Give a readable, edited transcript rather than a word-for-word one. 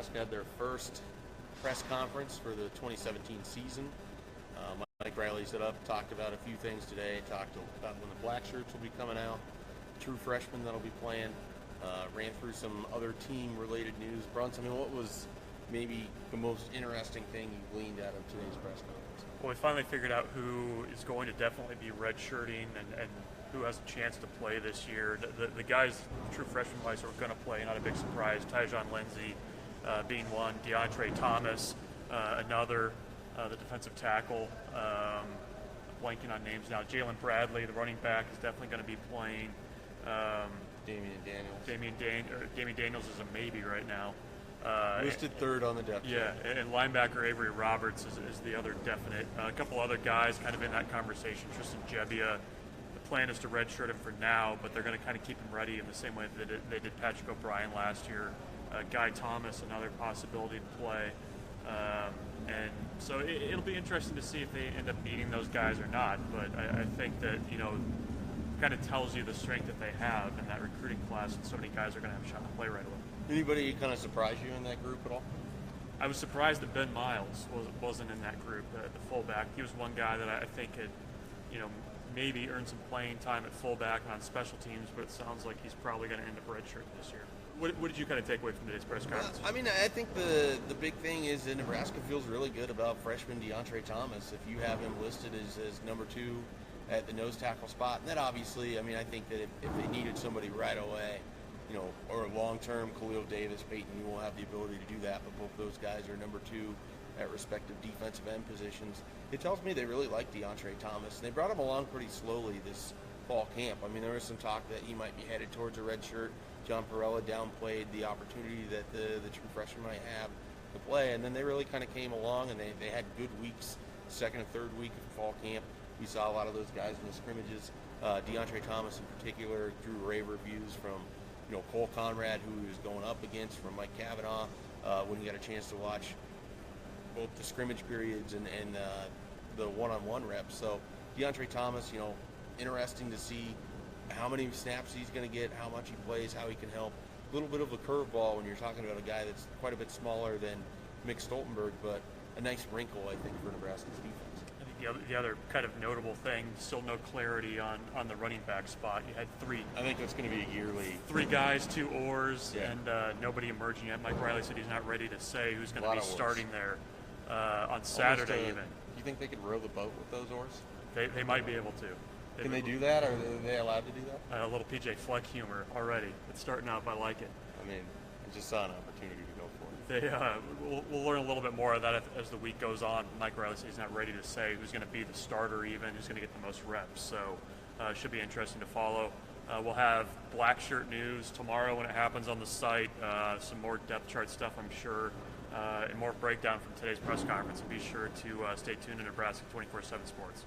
Nebraska had their first press conference for the 2017 season. Mike Riley set up, talked about a few things today, talked about when the black shirts will be coming out, true freshmen that'll be playing, ran through some other team-related news. Brunson, I mean, what was maybe the most interesting thing you gleaned out of today's press conference? Well, we finally figured out who is going to definitely be redshirting and who has a chance to play this year. The guys, true freshman-wise, who are going to play, not a big surprise. Tyjon Lindsey being one, DeAndre Thomas another, the defensive tackle. Blanking on names now. Jalen Bradley, the running back, is definitely going to be playing. Damian Daniels. Damian Daniels is a maybe right now. Listed third on the depth chart. Yeah, and linebacker Avery Roberts is the other definite. A couple other guys kind of in that conversation. Tristan Gebbia, the plan is to redshirt him for now, but they're going to kind of keep him ready in the same way that they did Patrick O'Brien last year. Guy Thomas, another possibility to play. And so it'll be interesting to see if they end up needing those guys or not. But I think that, kind of tells you the strength that they have in that recruiting class, and so many guys are going to have a shot to play right away. Anybody kind of surprise you in that group at all? I was surprised that Ben Miles wasn't in that group, the fullback. He was one guy that I think had, maybe earned some playing time at fullback and on special teams, but it sounds like he's probably going to end up redshirt this year. What did you kind of take away from today's press conference? I mean, I think the big thing is that Nebraska feels really good about freshman DeAndre Thomas. If you have him listed as number 2 at the nose tackle spot, and that obviously, I mean, I think that if they needed somebody right away, or long-term, Khalil Davis, Peyton, you won't have the ability to do that, but both those guys are number 2 at respective defensive end positions. It tells me they really like DeAndre Thomas, and they brought him along pretty slowly this fall camp. I mean, there was some talk that he might be headed towards a red shirt. John Perella downplayed the opportunity that the true freshman might have to play, and then they really kind of came along, and they had good weeks, second and third week of fall camp. We saw a lot of those guys in the scrimmages. DeAndre Thomas in particular drew rave reviews from Cole Conrad, who he was going up against, from Mike Cavanaugh, when he got a chance to watch both the scrimmage periods and the one-on-one reps. So DeAndre Thomas, interesting to see how many snaps he's going to get, how much he plays, how he can help. A little bit of a curveball when you're talking about a guy that's quite a bit smaller than Mick Stoltenberg, but a nice wrinkle, I think, for Nebraska's defense. I think the other kind of notable thing, still no clarity on the running back spot. You had 3. I think that's going to be a yearly. 3 guys, 2 oars, yeah. And nobody emerging yet. Mike Riley said he's not ready to say who's going to be starting there on Saturday even. Do you think they could row the boat with those oars? They might be able to. Can they do that? Or are they allowed to do that? A little PJ Fleck humor already. It's starting out. I like it. I mean, I just saw an opportunity to go for it. We'll learn a little bit more of that as the week goes on. Mike Riley says he's not ready to say who's going to be the starter even, who's going to get the most reps. So it should be interesting to follow. We'll have black shirt news tomorrow when it happens on the site. Some more depth chart stuff, I'm sure, and more breakdown from today's press conference. And be sure to stay tuned to Nebraska 24/7 Sports.